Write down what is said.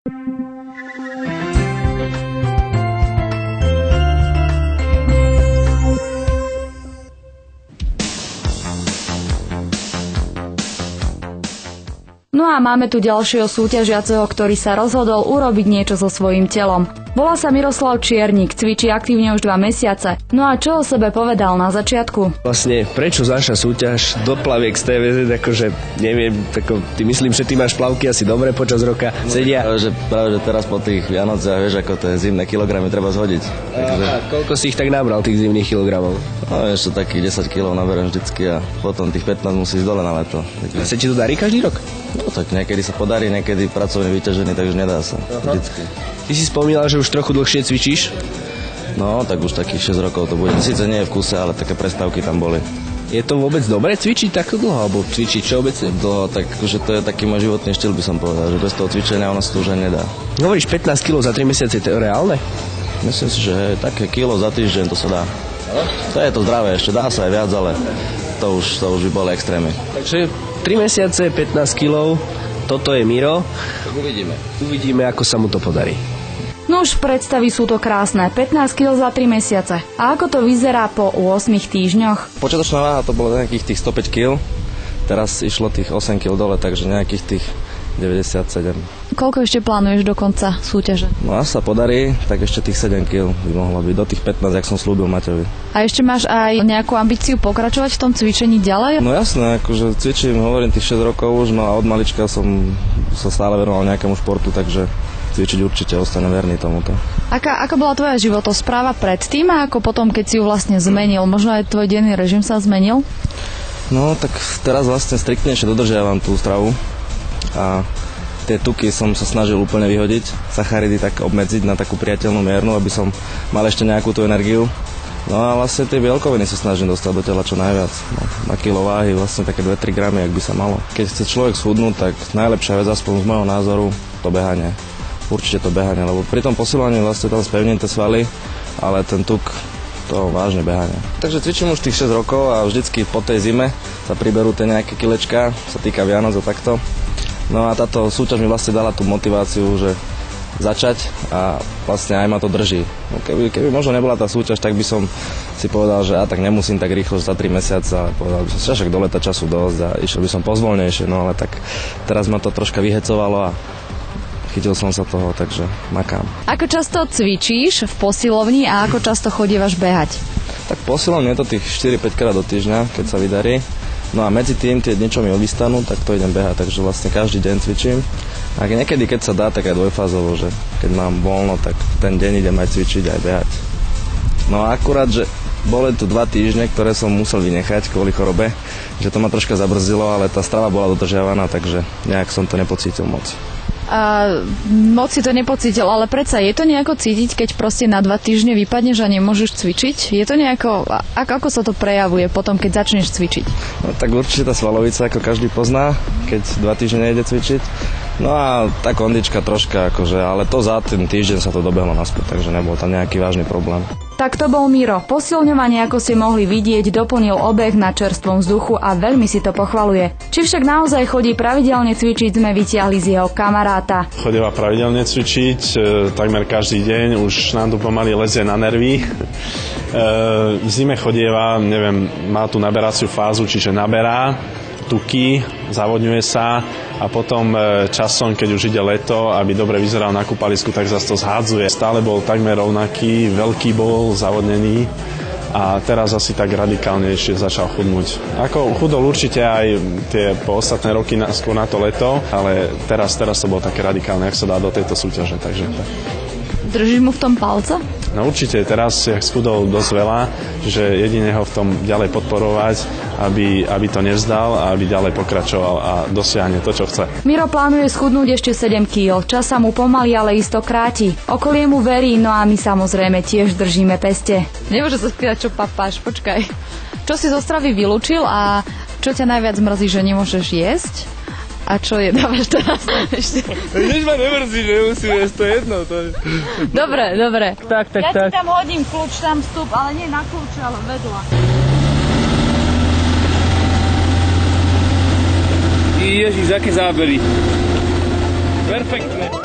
No a máme tu ďalšieho súťažiaceho, ktorý sa rozhodol urobiť niečo so svojím telom. Volá sa Miroslav Čiernik, cvičí aktívne už 2 mesiace. No a čo o sebe povedal na začiatku? Vlastne, prečo naša súťaž do plaviek z TVZ, akože neviem, ty myslím, že ty máš plavky asi dobre počas roka, sedia. Práve, že teraz po tých Vianociach, vieš, ako tie zimné kilogramy treba zhodiť. Takže... A koľko si ich tak nabral, tých zimných kilogramov? No, ešte takých 10 kg naberiem vždycky a potom tých 15 musí ísť dole na leto. A sa ti to darí každý rok? No tak niekedy sa podarí, niekedy pracovne vyťažený, takže nedá sa. Vždycky. Ty si spomínal, že už trochu dlhšie cvičíš? No, tak už takých 6 rokov to bude. Sice nie je v kuse, ale také prestávky tam boli. Je to vôbec dobre cvičiť takto dlho, alebo cvičiť všeobecne? Dlho, tak že to je taký môj životný štýl, by som povedal, že bez toho cvičenia ono sa to už ani nedá. Hovoríš 15 kg za 3 mesiace, to je reálne? Myslím si, že také kilo za týždeň to sa dá. To je to zdravé, ešte dá sa aj viac, ale to už by boli extrémy. Takže 3 mesiace, 15 kg, toto je Miro. Tak uvidíme. Uvidíme, ako sa mu to podarí. No už predstavy sú to krásne, 15 kg za 3 mesiace. A ako to vyzerá po 8 týždňoch? Počiatočná váha to bolo nejakých tých 105 kg, teraz išlo tých 8 kg dole, takže nejakých tých 97. Koľko ešte plánuješ do konca súťaže? No a sa podarí, tak ešte tých 7 kg by mohlo byť, do tých 15, jak som slúbil Maťovi. A ešte máš aj nejakú ambíciu pokračovať v tom cvičení ďalej? No jasné, akože cvičím, hovorím, tých 6 rokov už, no a od malička som sa stále venoval nejakému športu, takže cvičiť určite ostanem verný tomuto. Aká bola tvoja životospráva predtým a ako potom, keď si ju vlastne zmenil? Možno aj tvoj denný režim sa zmenil? No tak teraz vlastne striktnejšie dodržiavam tú stravu a tie tuky som sa snažil úplne vyhodiť, sacharidy tak obmedziť na takú priateľnú miernu, aby som mal ešte nejakú tú energiu. No a vlastne tie bielkoviny sa snažím dostať do tela čo najviac. No, na kilo váhy vlastne také 2-3 gramy, ak by sa malo. Keď chce človek schudnúť, tak najlepšia vec, aspoň z môjho názoru, to behanie. Určite to behanie, lebo pri tom posilovaní vlastne tam spevním tie svaly, ale ten tuk, to vážne behanie. Takže cvičím už tých 6 rokov a vždycky po tej zime sa priberú tie nejaké kilečka, sa týka Vianoc a takto. No a táto súťaž mi vlastne dala tú motiváciu, že začať a vlastne aj ma to drží. No keby možno nebola tá súťaž, tak by som si povedal, že tak nemusím tak rýchlo za 3 mesiace a povedal by som, však do leta času dosť a išiel by som pozvolnejšie, no ale tak teraz ma to troška vyhecovalo a chytil som sa toho, takže makám. Ako často cvičíš v posilovni a ako často chodívaš behať? Tak posilovne je to tých 4-5 krát do týždňa, keď sa vydarí. No a medzi tým, tie niečo mi odvystanú, tak to idem behať, takže vlastne každý deň cvičím. A niekedy, keď sa dá, tak aj dvojfázovo, že keď mám voľno, tak ten deň idem aj cvičiť, aj behať. No a akurát, že boli tu 2 týždne, ktoré som musel vynechať kvôli chorobe, že to ma troška zabrzilo, ale tá strava bola dodržiavaná, takže nejak som to nepocítil moc. Moc si to nepocítil, ale predsa je to nejako cítiť, keď proste na 2 týždne vypadneš a nemôžeš cvičiť? Je to nejako, ako sa to prejavuje potom, keď začneš cvičiť? No tak určite tá svalovica, ako každý pozná, keď 2 týždne nejde cvičiť. No a tá kondička troška, akože, ale to za ten týždeň sa to dobehlo naspäť, takže nebol tam nejaký vážny problém. Tak to bol Miro. Posilňovanie, ako ste mohli vidieť, doplnil obeh na čerstvom vzduchu a veľmi si to pochvaľuje. Či však naozaj chodí pravidelne cvičiť, sme vytiahli z jeho kamaráta. Chodíva pravidelne cvičiť, takmer každý deň, už nám tu pomaly lezie na nervy. V zime chodieva, neviem, má tú naberaciu fázu, čiže naberá tuky, zavodňuje sa a potom časom, keď už ide leto, aby dobre vyzeral na kúpalisku, tak zase to zhádzuje. Stále bol takmer rovnaký, veľký bol, zavodnený a teraz asi tak radikálnejšie začal chudnúť. Ako chudol určite aj tie po ostatné roky skôr na to leto, ale teraz to bolo také radikálne, ak sa dá do tejto súťaže. Takže držíš mu v tom palce? No určite, teraz jak schudol dosť veľa, že jedine ho v tom ďalej podporovať, aby to nevzdal a aby ďalej pokračoval a dosiahne to, čo chce. Miro plánuje schudnúť ešte 7 kg. Čas sa mu pomaly, ale isto kráti. Okolie mu verí, no a my samozrejme tiež držíme peste. Nemôže sa spýtať, čo papáš, počkaj. Čo si zo stravy vylúčil a čo ťa najviac mrzí, že nemôžeš jesť? A čo je, dávaš teraz ešte? Než ma nemrzí, že nemusím jesť, to je jedno. Dobre. Tak. Ja ti tam hodím kľúč, tam vstup, ale nie na kľúče, ale vedľa. Ježiš, aké zábery. Perfektné.